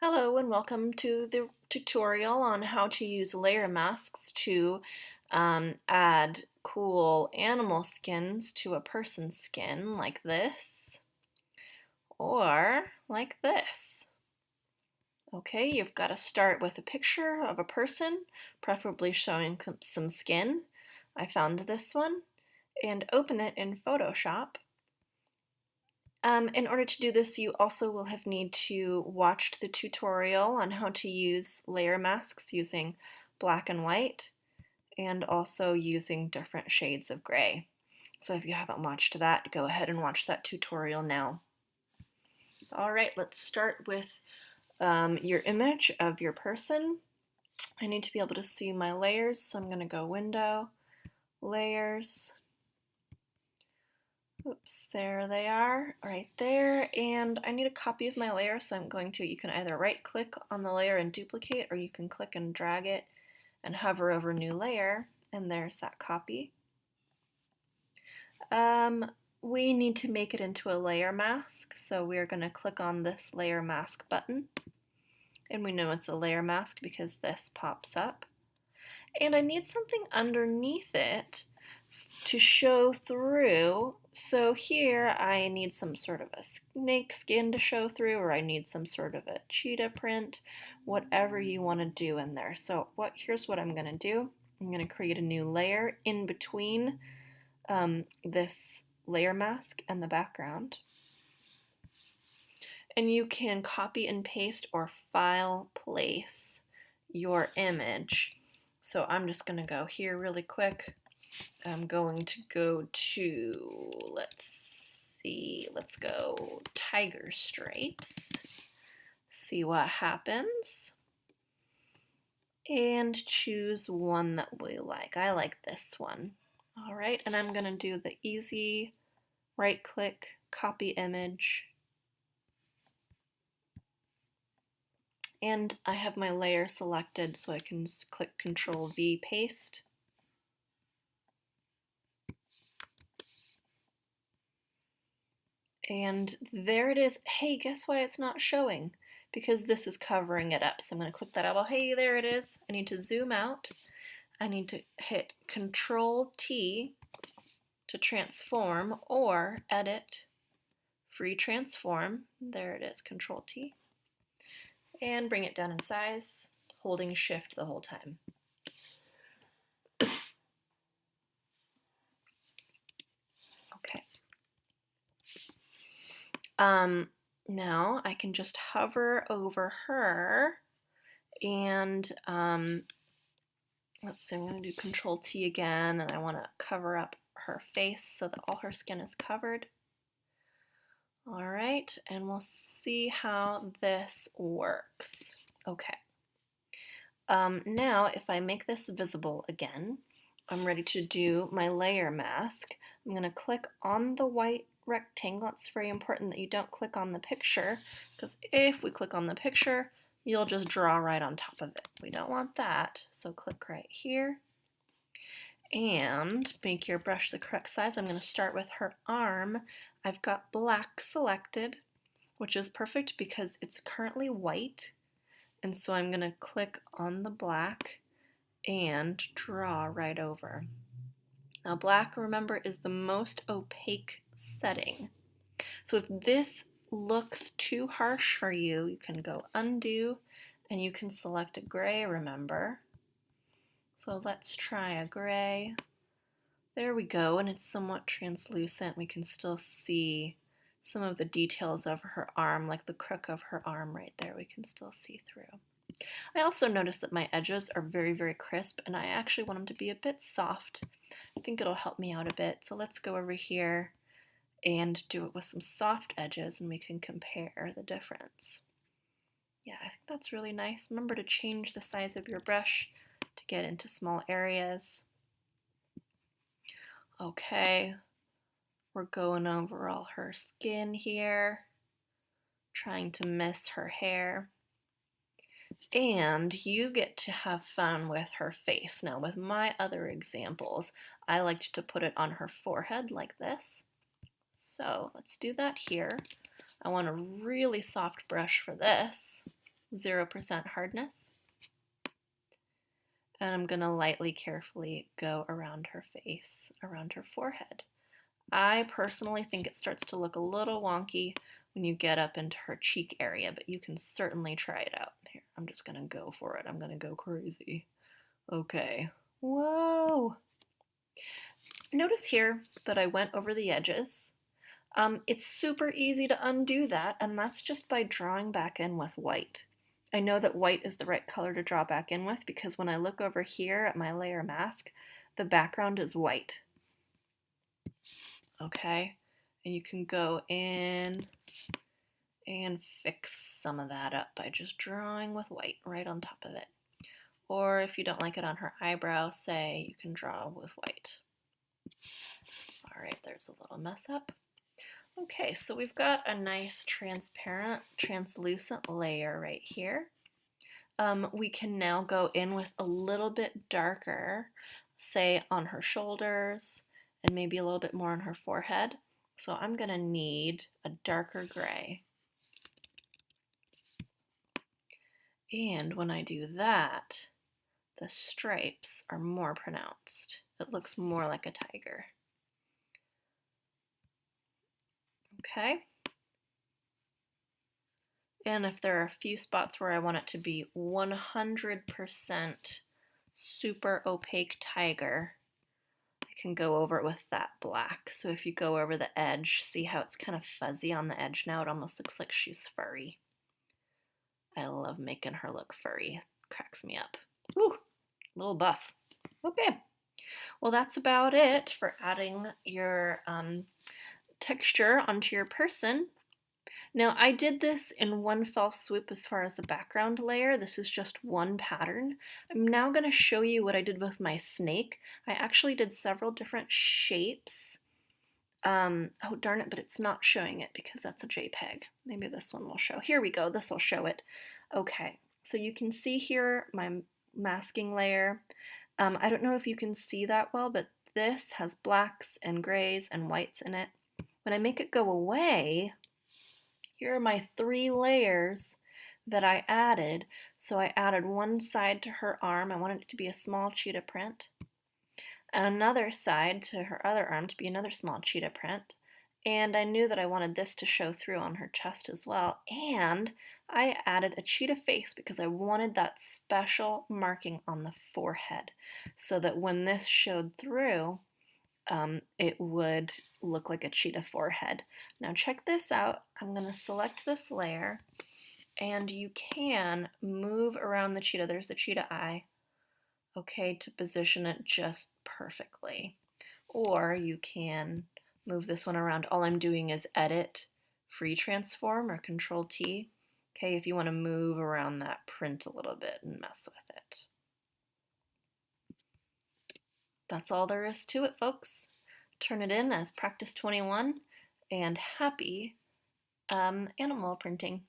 Hello and welcome to the tutorial on how to use layer masks to add cool animal skins to a person's skin like this or like this. Okay, you've got to start with a picture of a person, preferably showing some skin. I found this one and open it in Photoshop. In order to do this, you also will have need to watch the tutorial on how to use layer masks using black and white and also using different shades of gray. So if you haven't watched that, go ahead and watch that tutorial now. All right, let's start with your image of your person. I need to be able to see my layers, so I'm going to go Window, Layers. Oops, there they are, right there, and I need a copy of my layer, so I'm going to, you can either right click on the layer and duplicate, or you can click and drag it and hover over new layer, and there's that copy. We need to make it into a layer mask, so we're going to click on this layer mask button, and we know it's a layer mask because this pops up. And I need something underneath it to show through. So here I need some sort of a snake skin to show through, or I need some sort of a cheetah print, whatever you want to do in there. So here's what I'm going to do. I'm going to create a new layer in between this layer mask and the background. And you can copy and paste or file place your image. So I'm just going to go here really quick. I'm going to go to, let's go tiger stripes, see what happens, and choose one that we like. I like this one. All right, and I'm going to do the easy right click, copy image, and I have my layer selected, so I can click Control V, paste. And there it is. Hey, guess why it's not showing? Because this is covering it up. So I'm going to click that eyeball. Hey, there it is. I need to zoom out. I need to hit Control T to transform, or edit, free transform. There it is, Control T. And bring it down in size, holding Shift the whole time. Okay. Now I can just hover over her and let's see, I'm going to do Control T again, and I want to cover up her face so that all her skin is covered. All right, and we'll see how this works. Okay. Now, if I make this visible again, I'm ready to do my layer mask. I'm going to click on the white rectangle. It's very important that you don't click on the picture, because if we click on the picture, you'll just draw right on top of it. We don't want that, so click right here and make your brush the correct size. I'm going to start with her arm. I've got black selected, which is perfect because it's currently white, and so I'm going to click on the black and draw right over. Now black, remember, is the most opaque setting. So if this looks too harsh for you, you can go undo and you can select a gray, remember. So let's try a gray. There we go, and it's somewhat translucent. We can still see some of the details of her arm, like the crook of her arm right there, we can still see through. I also noticed that my edges are very, very crisp, and I actually want them to be a bit soft. I think it'll help me out a bit. So let's go over here and do it with some soft edges, and we can compare the difference. Yeah, I think that's really nice. Remember to change the size of your brush to get into small areas. Okay, we're going over all her skin here, trying to miss her hair. And you get to have fun with her face. Now, with my other examples, I liked to put it on her forehead like this. So let's do that here. I want a really soft brush for this. 0% hardness. And I'm going to lightly, carefully go around her face, around her forehead. I personally think it starts to look a little wonky when you get up into her cheek area, but you can certainly try it out. Here, I'm just going to go for it. I'm going to go crazy. Okay. Whoa. Notice here that I went over the edges. It's super easy to undo that, and that's just by drawing back in with white. I know that white is the right color to draw back in with because when I look over here at my layer mask, the background is white. Okay, and you can go in and fix some of that up by just drawing with white right on top of it. Or if you don't like it on her eyebrow, say, you can draw with white. All right, there's a little mess up. Okay, so we've got a nice transparent, translucent layer right here. We can now go in with a little bit darker, say on her shoulders, and maybe a little bit more on her forehead. So I'm going to need a darker gray. And when I do that, the stripes are more pronounced. It looks more like a tiger. Okay. And if there are a few spots where I want it to be 100% super opaque tiger, I can go over it with that black. So if you go over the edge, see how it's kind of fuzzy on the edge now? It almost looks like she's furry. I love making her look furry. It cracks me up. Ooh, little buff. Okay. Well, that's about it for adding your texture onto your person. Now, I did this in one fell swoop as far as the background layer. This is just one pattern. I'm now going to show you what I did with my snake. I actually did several different shapes. Oh, darn it, but it's not showing it because that's a JPEG. Maybe this one will show. Here we go. This will show it. Okay, so you can see here my masking layer. I don't know if you can see that well, but this has blacks and grays and whites in it. When I make it go away, here are my 3 layers that I added. So I added one side to her arm. I wanted it to be a small cheetah print. And another side to her other arm to be another small cheetah print. And I knew that I wanted this to show through on her chest as well. And I added a cheetah face because I wanted that special marking on the forehead so that when this showed through, it would look like a cheetah forehead. Now check this out. I'm going to select this layer and you can move around the cheetah. There's the cheetah eye, okay, to position it just perfectly. Or you can move this one around. All I'm doing is edit, free transform, or Control T. Okay, if you want to move around that print a little bit and mess with it. That's all there is to it, folks. Turn it in as Practice 21 and happy animal printing.